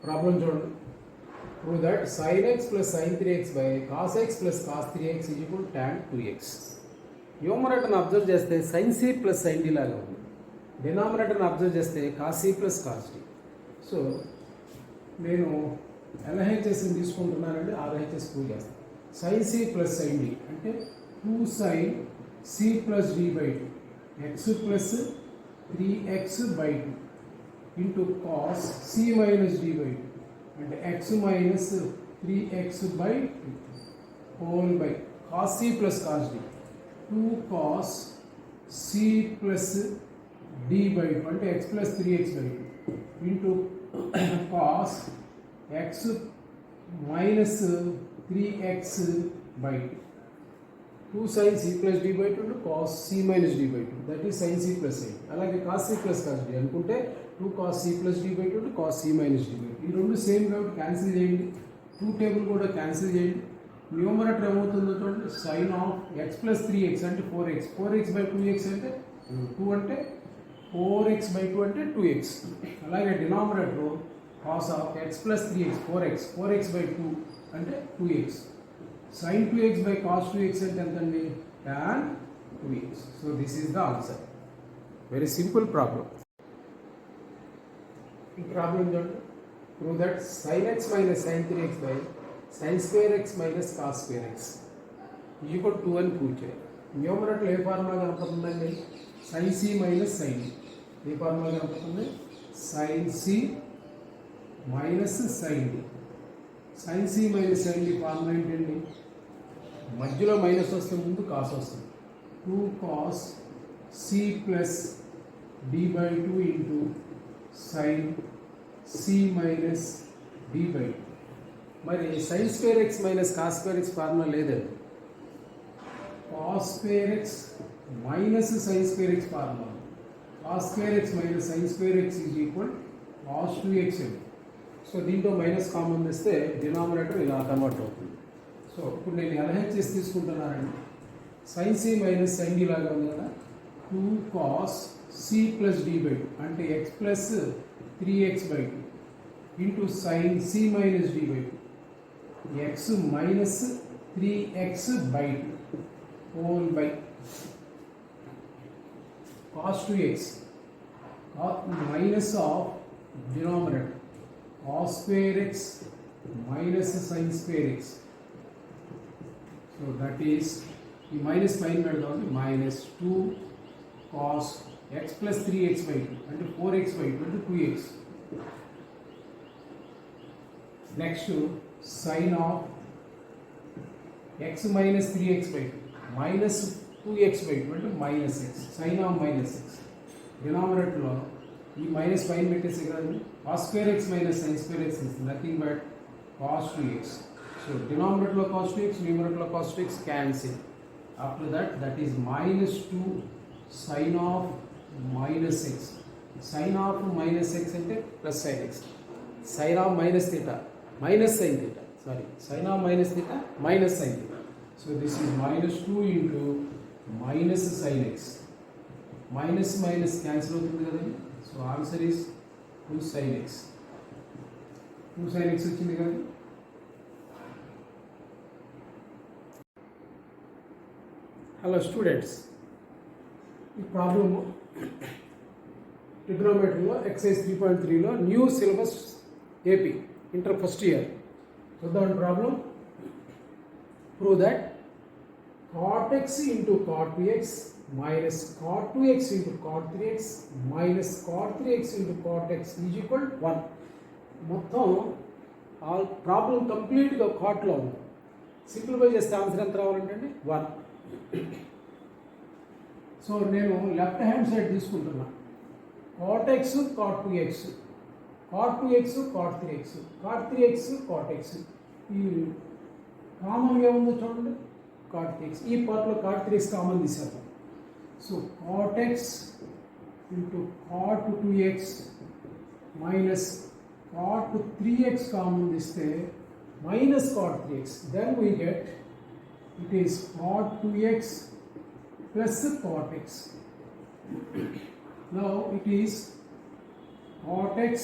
Problem చూడండి. Prove that sin x plus sin 3x by cos x plus cos 3x is equal to tan 2x. న్యూమరేటర్ని observe చేస్తే sin c plus sin d లాగా ఉంది. డినామినేటర్ని observe చేస్తే cos c plus cos d. So నేను LHS తీసుకుంటున్నానండి, RHS prove చేస్తాను. sin c plus sin d అంటే 2 sin c ప్లస్ d by 2 x plus 3x by 2 into cos c minus d by 2 అంటే x minus 3x by 2 whole by cos c plus cos d 2 cos c ప్లస్ d by 2 అంటే x plus 3x by 2 into cos x minus 3x by 2 sin c ప్లస్ d by 2 cos c minus d by 2 that is sin c plus sin. అలాగే cos c plus cos d అనుకుంటే 2 cos c ప్లస్ d by 2 cos c minus d by 2. ఈ రెండు same కాబట్టి cancel చేయండి. 2 table కూడా cancel చేయండి. Numerator ఏమవుతుందో చూడండి, sin of x plus 3x అంటే 4x, 4x బై 2x అంటే 2 అంటే 4x బై 2 అంటే 2x. అలాగే denominator cos of x plus 3x 4x, 4x by 2 అంటే 2x. sin 2x by cos 2x అంటే ఎంతండి, tan 2x. So this is the answer. Very simple problem. ఈ problem చూడండి. Prove that sin x minus sin 3x by sin square x minus cos square x equal 2 అని ప్రూవ్ చేయాలి. Numerator ఏ formula కనపడుతుందండి, sin c minus sin d. ఏ formula కనపడుతుంది, sin c minus sin d. sin c minus sin d formula ఏంటండి, మధ్యలో minus వస్తే ముందు కాస్ వస్తుంది. 2 cos c ప్లస్ d by 2 into sin c minus d by 2. మరి sin square x minus cos square x formula లేదండి. cos square x minus sin square x formula. cos square x minus sin square x is equal cos 2x అండి. So దీంట్లో minus common తెస్తే denominator ఇలా convert అవుతుంది. So ఇప్పుడు నేను LHS తీసుకుంటున్నానండి. sin c minus sin d లాగా ఉంది కదా, 2 cos c ప్లస్ d బై 2 అంటే x plus 3x by 2 into sin c minus d by 2 x minus 3x by 2 whole by cos 2x minus of denominator cos square x minus sin square x. So that is ఈ minus పైన పెడదాం, minus 2 cos x plus 3x by 2 అంటే 4x by 2 అంటే 2x. Next sin of x minus 3x by 2 minus 2x by 2 అంటే minus x. sin of minus x డినామినేటర్లో ఈ minus పైన పెట్టేసి కదండి, cos square x minus sin square x is nothing but cos 2x. So డినామినేటర్లో cos 2x, న్యూమరేటర్లో cos 2x cancel. After that is minus 2 sin of minus x. sin of minus x అంటే plus sin x. sin of minus theta minus sin theta, sorry sin of minus theta minus sin theta. So this is minus 2 into minus sin x. Minus minus cancel అవుతుంది కదండి. So answer is 2 sin x. 2 sin x వచ్చింది కదండి. Hello students, ఈ problem ట్రిగ్నోమెట్రీలో exercise 3.3లో new syllabus AP inter first year చూద్దాం. Problem prove that cot x into cot 2x minus cot 2x into cot 3x minus cot 3x into cot x is equal 1. మొత్తం all problem కంప్లీట్గా కాట్లో ఉంది. Simplify చేస్తే answer ఎంత రావాలంటే 1. So నేను left hand side తీసుకుంటున్నా. cot x cot 2x, cot 2x cot 3x, cot 3x cot x. ఈ కామన్గా ఉందో చూడండి, cot 3x. ఈ పార్ట్లో cot 3x కామన్ తీసేద్దాం. So cot x into cot 2x minus cot 3x common తీస్తే minus cot 3x. Then we get it is cot 2x plus cot x. Now it is cot x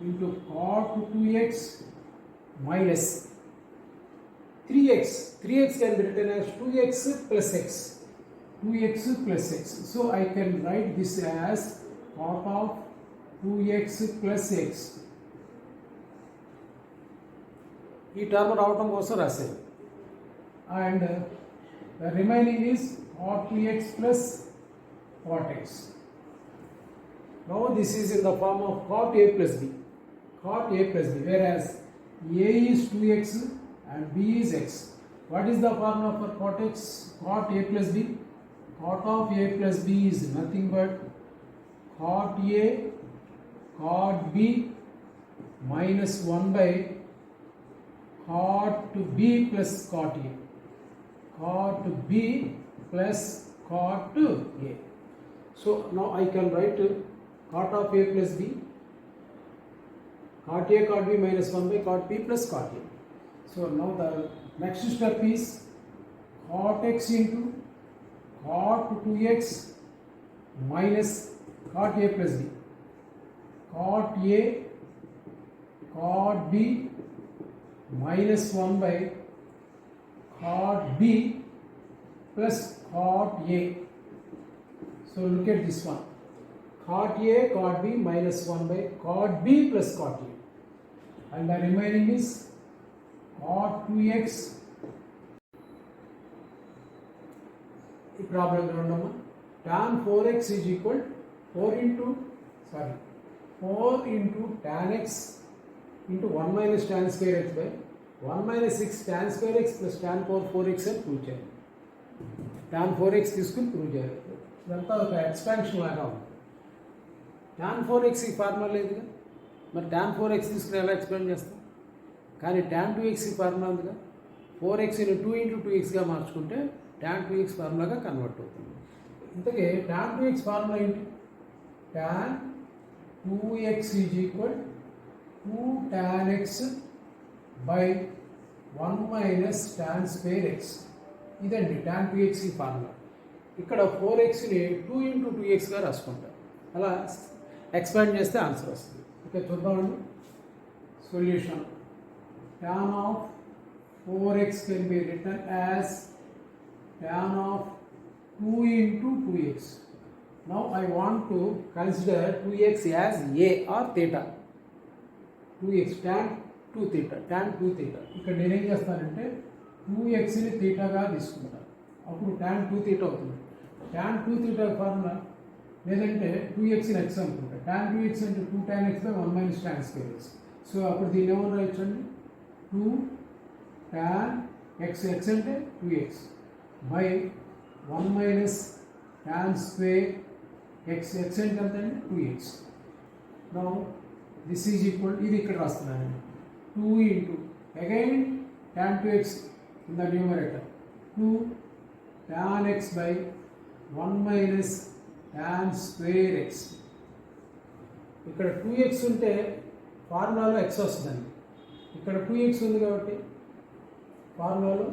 into cot 2x minus 3x. 3x can be written as 2x plus x. 2x plus x. So I can write this as cot of 2x plus x. ఈ term రావటం కోసం రాశాను. And the remaining is cot 2x plus cot x. Now this is in the form of cot a plus b. Cot a plus b, whereas a is 2x and b is x. What is the formula for cot x? Cot a plus b. Cot of a plus b is nothing but cot a cot b minus 1 by cot b plus cot a. Cot b plus cot a. So now I can write cot of a plus b, cot a cot b minus 1 by cot b plus cot a. So now the next step is cot x into cot 2x minus cot a plus b. Cot a cot b minus 1 by cot b plus cot a. So look at this one. Cot a cot b minus 1 by cot b plus cot a. And the remaining is cot 2x. ఈ problem చూడండి. tan 4x is equal 4 into tan x into 1 minus tan square x by 1 minus 6 tan square x plus tan 4x అని ప్రూవ్ చేయాలి. tan 4x తీసుకుని prove చేయాలి. ఇదంతా ఒక expansion లాగా ఉంది. tan 4x ఈ ఫార్ములా లేదుగా, మరి tan 4x తీసుకుని ఎలా ఎక్స్ప్లెయిన్ చేస్తాం? కానీ tan 2x ఈ ఫార్ములా ఉందిగా, 4xని 2 into 2xగా మార్చుకుంటే tan 2x ఫార్ములాగా కన్వర్ట్ అవుతుంది. ఇంతకీ tan 2x ఫార్ములా ఏంటి? tan 2x is equal 2 tan x by 1 minus tan square x. ఇదండి tan 2x ఈ ఫార్ములా. ఇక్కడ 4xని 2 into 2xగా రాసుకుంటాం. అలా ఎక్స్పాండ్ చేస్తే ఆన్సర్ వస్తుంది. ఓకే, చూద్దామండి solution. tan of 4x can be written as tan of 2 into 2x. Now I want to consider 2x as a or theta. 2x tan 2 theta, tan 2 theta. ఇక్కడ నేనేం చేస్తానంటే 2xని థీటాగా తీసుకుంటాను. అప్పుడు tan 2 theta అవుతుంది. tan 2 theta formula లేదంటే 2xని x అనుకుంటా. tan 2x అంటే 2 tan x by 1 minus tan square x. So అప్పుడు దీన్ని ఏమని రాయొచ్చండి? 2 tan x, x అంటే 2x by 1 minus tan square x, x అంటే ఎంత అండి? 2x. Now this is equal, ఇది ఇక్కడ రాస్తున్నాను, 2 into again tan 2x in the numerator, 2 tan x by 1 minus tan square x. ఇక్కడ 2x ఉంటే ఫార్ములాలో x వస్తుందండి. ఇక్కడ 2x ఉంది కాబట్టి ఫార్ములాలో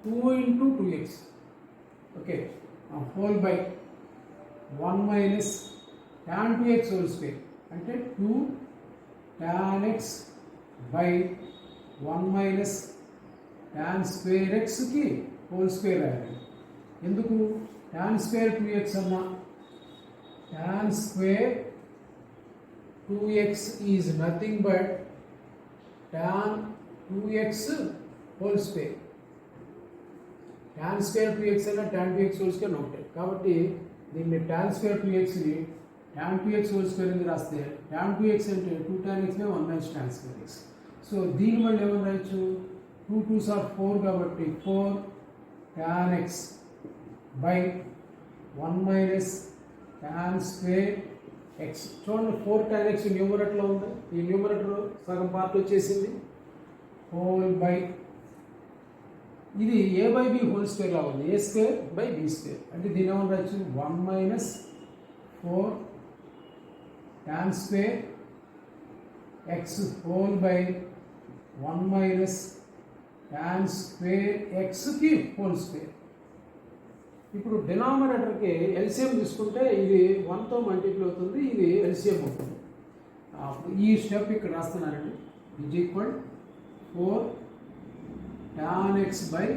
2 into 2x. Okay, whole by 1 minus tan 2x whole square అంటే 2 tan x by 1 minus tan square xకి whole square రాయాలి. ఎందుకు? tan square 2x అన్నా tan square 2x is nothing but tan 2x whole square. tan square 2x అన్నా tan 2x whole square ఒకటే కాబట్టి దీన్ని tan square 2xని tan 2x whole square అని రాస్తే tan 2x అంటే 2 tan x by 1 minus tan square x. So దీని వల్ల ఏమని రాయొచ్చు? 2 2s are 4 కాబట్టి 4 tan x by 1 minus tan square x. చూడండి 4 tan x న్యూమరేటర్లో ఉంది. ఈ న్యూమరేటర్ సగం పార్ట్ వచ్చేసింది. హోల్ బై ఇది a by b whole square లా ఉంది. a square by b square అంటే దీని ఏమని రాయొచ్చు? 1 minus 4 tan square x whole by 1 minus tan square x కి హోల్ స్క్వేర్. ఇప్పుడు డినామినేటర్కి ఎల్సిఎం తీసుకుంటే ఇది 1తో మల్టిప్లై అవుతుంది, ఇది ఎల్సిఎం అవుతుంది. ఈ స్టెప్ ఇక్కడ రాస్తున్నానండి. Is equal 4 tan x by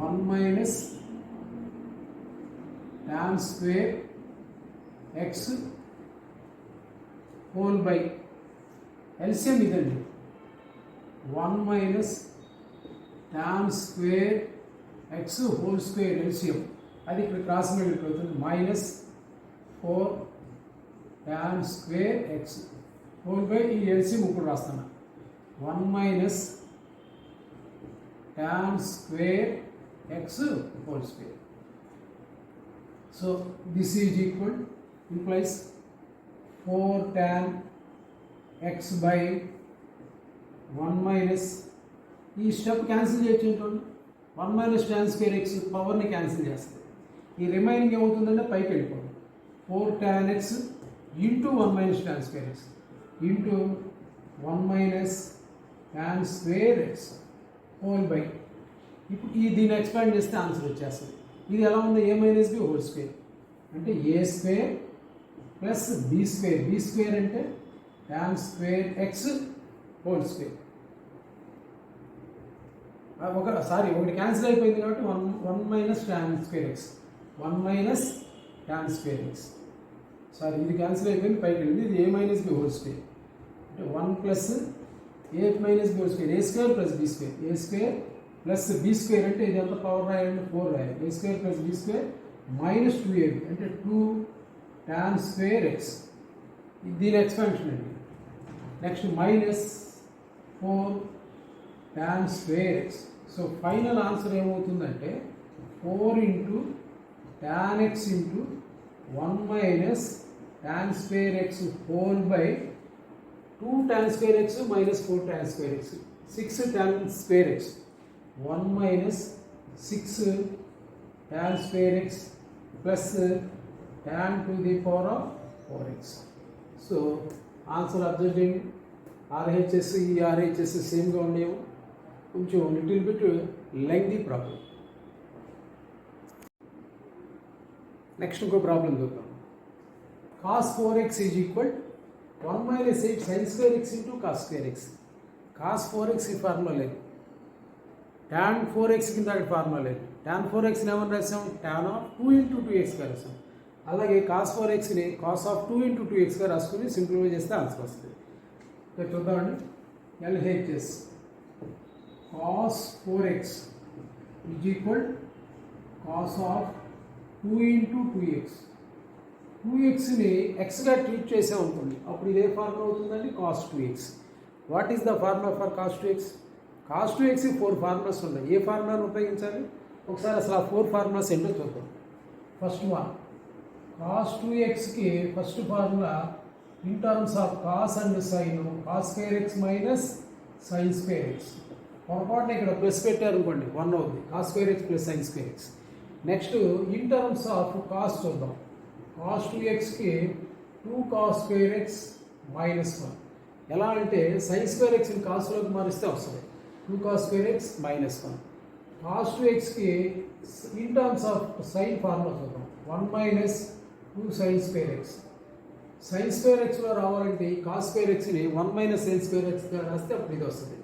1 minus tan square x whole by LCM ఇదండి 1 minus tan square x whole square LCM అది ఇక్కడ క్రాస్ మల్టిప్లై అవుతుంది minus 4 tan square x whole by ఈ LCM ఇప్పుడు రాస్తాను 1 minus tan square x whole square. So this is equal implies 4 tan x by 1 minus ఈ step cancel చేయొచ్చు. 1 minus tan square x పవర్ని cancel చేస్తుంది. ఈ remaining ఏమవుతుందంటే పైకి వెళ్ళిపోతుంది 4 tan x into 1 minus tan square x into 1 minus tan square x whole by. ఇప్పుడు దీన్ని ఎక్స్పాండ్ చేస్తే ఆన్సర్ వచ్చేస్తుంది. ఇది ఎలా ఉంది a minus B whole square అంటే a square plus B square. B square అంటే tan square X whole square. ఒకటి క్యాన్సిల్ అయిపోయింది కాబట్టి 1 minus tan square X 1 minus tan square X. ఇది క్యాన్సిల్ అయిపోయింది పైకి వెళ్ళింది. ఇది a minus B whole square అంటే 1 plus a minus B whole square A square plus B square. A square plus B square అంటే ఇది ఎంత పవర్ రాయాలంటే 4 రాయాలి. A square plus B square minus 2ab అంటే 2 tan స్క్వేర్ ఎక్స్. దీని expansion అండి. Next minus 4 tan square x. So final answer ఏమవుతుందంటే 4 into tan x into 1 minus tan square X whole by 2 tan square x minus 4 tan square x 6 tan square X 1 minus 6 tan square x plus tan to the power of 4x. So answer observe చేయండి. RHS ఈ RHS సేమ్గా ఉండేవి. కొంచెం little bit lengthy problem. Next ఇంకో problem చూద్దాం. cos 4x is equal 1 minus 8 sin square x into cos square x. cos 4x ఈ formula లేదు. tan 4x కింద అక్కడ ఫార్ములా లేదు. tan 4x ఏమని రాసాం tan ఆఫ్ 2 into 2xగా రాసాం. అలాగే cos 4xని cos ఆఫ్ 2 into 2xగా రాసుకుని సింప్లిఫై చేస్తే ఆన్సర్ వస్తుంది. ఇక్కడ చూద్దామండి. LHS cos 4x is equal cos of 2 into 2x. 2xని ఎక్స్గా ట్రీట్ చేసే ఉంటుంది. అప్పుడు ఇదే ఫార్ములా అవుతుందండి cos 2x. What is the formula for cos 2x? cos 2x 4 formulas ఉన్నాయి. ఏ ఫార్ములాను ఉపయోగించాలి ఒకసారి అసలు ఆ 4 ఫార్ములాస్ ఏంటో చూద్దాం. ఫస్ట్ వన్ cos 2xకి first formula in terms of cos and sine cos square x minus sine square x. పొరపాటున ఇక్కడ ప్లస్ పెట్టారు అనుకోండి 1 అవుతుంది. cos square x plus sine square x. Next in terms of cos చూద్దాం. cos 2xకి 2 cos square x minus 1. ఎలా అంటే sine square ఎక్స్ని కాస్లోకి మారిస్తే వస్తుంది 2 cos square x minus 1. cos 2xకి in terms of sine formula చూద్దాం 1 minus 2 sine square x. Sine square ఎక్స్లో రావాలంటే cos స్క్వేర్ ఎక్స్ని 1 మైనస్ సైన్ స్క్వేర్ ఎక్స్గా రాస్తే అప్పుడు ఇది వస్తుంది.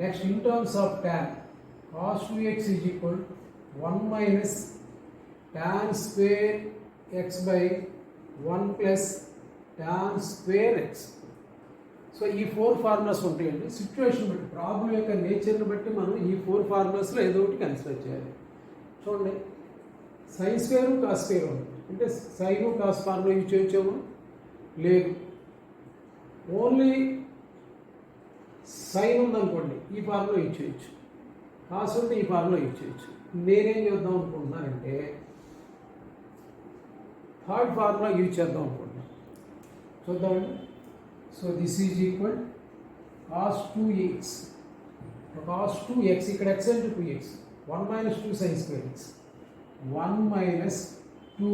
Next in terms of tan cos 2x is equal 1 minus tan square x by 1 plus tan square x. So ఈ 4 ఫార్ములాస్ ఉంటాయండి. సిచ్యువేషన్ బట్టి ప్రాబ్లం యొక్క నేచర్ని బట్టి మనం ఈ 4 ఫార్ములాస్లో ఏదో ఒకటి కన్సిడర్ చేయాలి. చూడండి సైన్ స్క్వేర్ కాస్ స్క్వేర్ ఉంది అంటే సైన్ కాస్ ఫార్ములా యూజ్ చేయొచ్చాము లేదు. ఓన్లీ సైన్ ఉందనుకోండి ఈ ఫార్ములా యూజ్ చేయొచ్చు. కాస్ ఉంటే ఈ ఫార్ములా యూజ్ చేయొచ్చు. నేనేం చేద్దాం అనుకుంటున్నానంటే థర్డ్ ఫార్ములా యూజ్ చేద్దాం అనుకుంటున్నాను. చూద్దామండి. So this is equal cos 2x. cos 2x ఇక్కడ x అంటే 2x 1 minus 2 sin square x 1 minus 2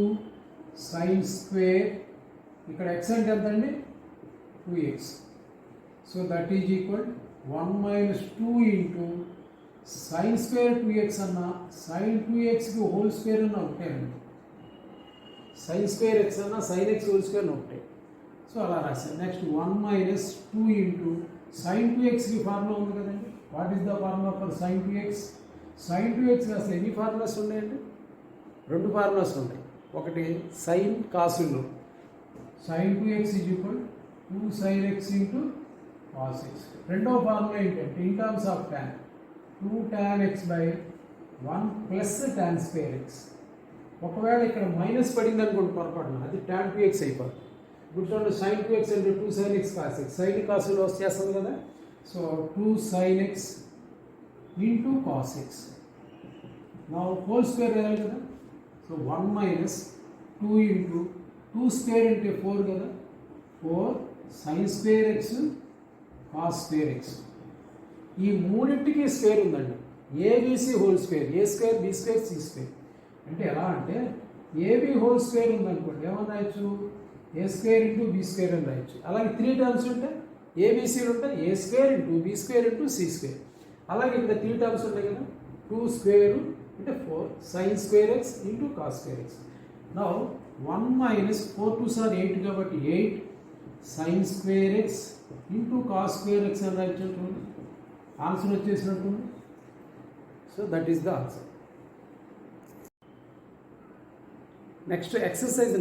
sin square ఇక్కడ x అంటే ఎంత అండి 2x. So that is equal 1 minus 2 into sin square 2x అన్న sin 2xకి హోల్ స్క్వేర్ అన్న ఒకటే అండి. sin square x అన్న sin x హోల్ స్క్వేర్ ఒకటే. సో అలా రాశాను. నెక్స్ట్ 1 మైనస్ 2 ఇంటూ సైన్ 2xకి ఫార్ములా ఉంది కదండి. What is the formula for sine 2x? Sine 2xకి అసలు ఎన్ని ఫార్ములాస్ ఉన్నాయండి? 2 ఫార్ములాస్ ఉన్నాయి. ఒకటి సైన్ కాసుల్లో sine 2x is equal 2 sine x into cos x. రెండవ ఫార్ములా ఏంటంటే in terms of tan 2 tan x by 1 plus tan square x. ఒకవేళ ఇక్కడ మైనస్ పడింది అనుకోండి పొరపాటున, అది tan 2x అయిపోతుంది. ఇప్పుడు చూడండి సైన్ 2x అంటే 2 sine x cos x. Sine కాసులో వచ్చేస్తుంది కదా. So 2 sine x into cos x. నా హోల్ స్క్వేర్ వేయాలి కదా. సో 1 మైనస్ 2 ఇంటూ 2 స్క్వేర్ అంటే 4 కదా. 4 sine square x cos square x. ఈ మూడింటికి స్క్వేర్ ఉందండి. A B C whole square, A square B square C square. అంటే ఎలా అంటే ఏబి హోల్ స్క్వేర్ ఉందనుకోండి, ఏమని రాయొచ్చు? A square into B square అని రాయొచ్చు. అలాగే 3 టర్మ్స్ ఉంటాయి, ఏబిసిలు ఉంటాయి, A square into B square into C square. అలాగే ఇక్కడ 3 టర్మ్స్ ఉంటాయి కదా. 2 స్క్వేర్ అంటే 4 sine square x into cos square x. Now 1 minus 4 2 సార్ 8 కాబట్టి 8 sine square x into cos square x అని రాయొచ్చు. ఆన్సర్ వచ్చేసినట్టుంది. So that is the answer. Next exercise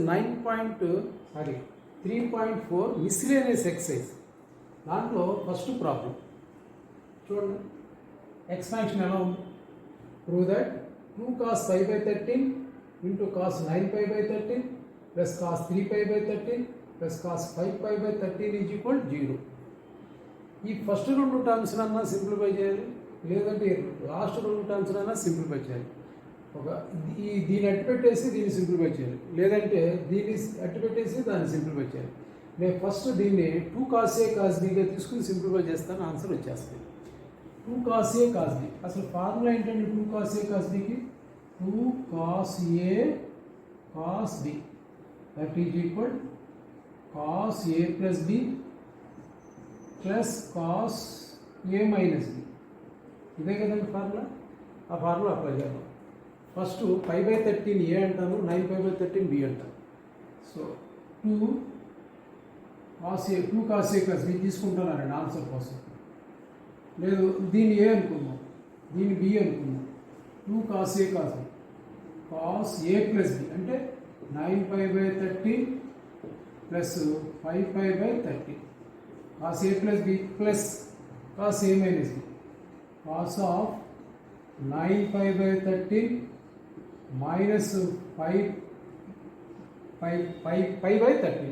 3.4 miscellaneous exercise. దాంట్లో ఫస్ట్ ప్రాబ్లం చూడండి. ఎక్స్పాన్షన్ ఎలా ఉంది? Prove that 2 cos 5/13 into cos 9π/13 plus cos 3π/13 plus cos 5π/13 is equal 0. ఈ first 2 టర్మ్స్నన్నా simplify చేయాలి, లేదంటే లాస్ట్ 2 టర్మ్స్నన్నా సింప్లిఫై చేయాలి. దీన్ని అట్టు పెట్టేసి దీన్ని సింప్లిఫై చేయాలి, లేదంటే దీన్ని అట్టు పెట్టేసి దాన్ని సింప్లిఫై చేయాలి. నేను ఫస్ట్ దీన్ని 2 cos A cos Bగా తీసుకుని సింప్లిఫై చేస్తాను, ఆన్సర్ వచ్చేస్తుంది. 2 cos A cos B. అసలు ఫార్ములా ఏంటంటే 2 cos A cos Bకి 2 cos A cos B that is equal cos A plus B plus cos A minus B. ఇదే కదండి ఫార్ములా. ఆ formula apply చేద్దాం. First 5/13 A అంటాను, 9π/13 B అంటాను. So 2 cos A cos B తీసుకుంటానండి answer కోసం. లేదు దీన్ని ఏ అనుకుందాం, దీన్ని బి అనుకుందాం. 2 cos A cos B cos A plus B అంటే 9π/13 plus 5π/13 cos A plus B plus cos A minus B cos of 9π/13 minus 5π/13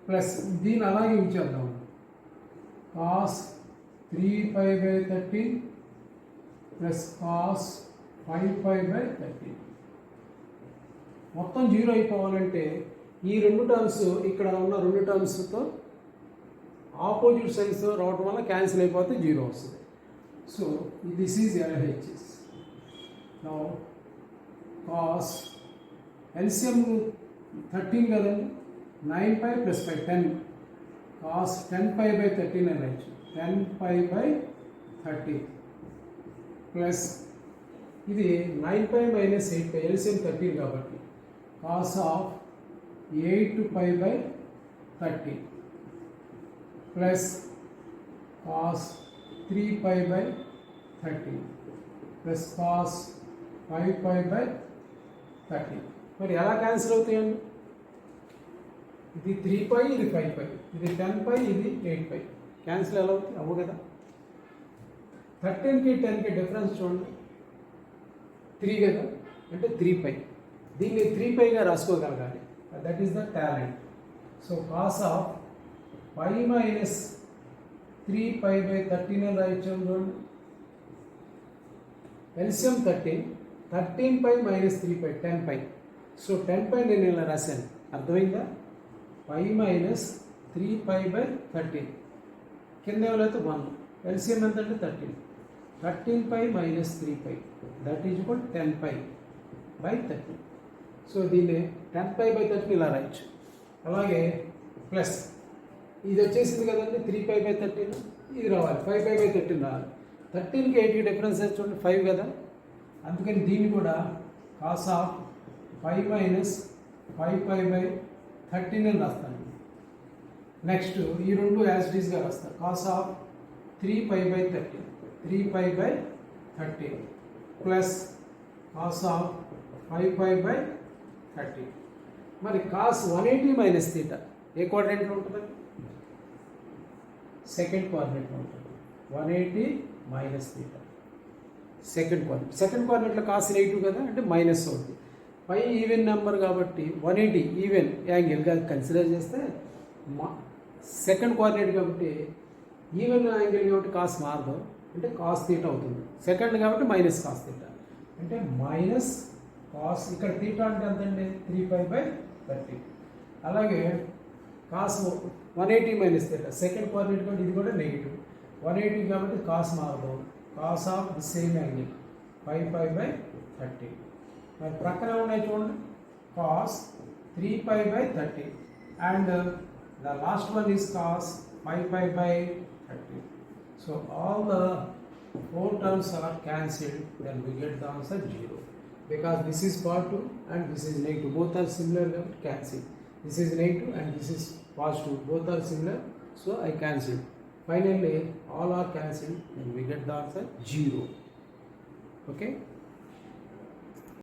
plus దీన్ని అలాగే ఉంచేద్దాం. cos 3π/13 plus cos 5π/13. మొత్తం 0 అయిపోవాలంటే ఈ 2 టర్మ్స్ ఇక్కడ ఉన్న 2 టర్మ్స్తో ఆపోజిట్ సైన్స్తో రావడం వల్ల క్యాన్సిల్ అయిపోతే 0 వస్తుంది. So this is LHS. Now cos LCM 13 కదండి, 9π ప్లస్ 5 10 cos 10π/13 అని రాయొచ్చు. 10π/13 ప్లస్ ఇది 9π మైనస్ 8π, LCM 13 కాబట్టి cos of 8π/13 plus cos 3π/13 plus cos 5π/13. మరి ఎలా క్యాన్సిల్ అవుతాయండి? ఇది 3π, ఇది 5π, ఇది 10π, ఇది 8π. క్యాన్సిల్ ఎలా అవుతాయి? అవ్వు కదా. 13కి 10కి డిఫరెన్స్ చూడండి, 3 కదా, అంటే 3π. దీన్ని 3πగా రాసుకోగలగాలి. That is the talent. So cos of 5 minus 3π/13 అని రాయించాం చూడండి. LCM 13π minus 3π 10π. సో 10π నేను ఇలా రాశాను, అర్థమైందా? 5 మైనస్ 3π/13 కింద ఎవరైతే 1. LCM ఎంత అంటే 13. 13π minus 3π that is equal 10π/13. So దీన్ని 10π/13 ఇలా రాయొచ్చు. అలాగే ప్లస్ ఇది వచ్చేసింది కదండి 3π/13, ఇది రావాలి 5π/13 రావాలి. 13కి 8కి డిఫరెన్స్ చూడండి 5 కదా, అందుకని దీన్ని కూడా cos ఆఫ్ 5 మైనస్ 5π/13 అని రాస్తాను. నెక్స్ట్ ఈ రెండు యాజ్ ఇట్ ఈస్గా రాస్తారు. Cos of 3π/30 3π/30 plus cos of 5π/30. మరి కాస్ 180 మైనస్ తీటా ఏ క్వాడ్రెంట్లో ఉంటుందండి? సెకండ్ కోఆర్డినేట్లో ఉంటుంది. 180 మైనస్ తీటా సెకండ్ కోఆర్డినేట్లో కాస్ నెగిటివ్ కదా, అంటే మైనస్ అవుతుంది. పై ఈవెన్ నెంబర్ కాబట్టి 180 ఈవెన్ యాంగిల్గా కన్సిడర్ చేస్తే సెకండ్ కోఆర్డినేట్ కాబట్టి ఈవెన్ యాంగిల్ కాబట్టి కాస్ మారదు, అంటే కాస్ తీటా అవుతుంది. సెకండ్ కాబట్టి మైనస్ కాస్ తీటా, అంటే మైనస్ కాస్, ఇక్కడ తీటా అంటే ఎంతండి? 3π/30. అలాగే cos 180 minus theta second coordinate కాబట్టి ఇది కూడా నెగిటివ్. 180 కాబట్టి కాస్ మారదు, cos of the same angle 5π/30. మరి ప్రక్కన ఉన్నాయి చూడండి, cos 3π/30 and the last one is cos 5π/30. So all the 4 terms are cancelled, then we get the answer 0. Because this is positive and this is negative, both are similar, cancel. This is negative and this is positive, both are similar, so I cancel. Finally all are cancelled, then we get the answer 0. Okay.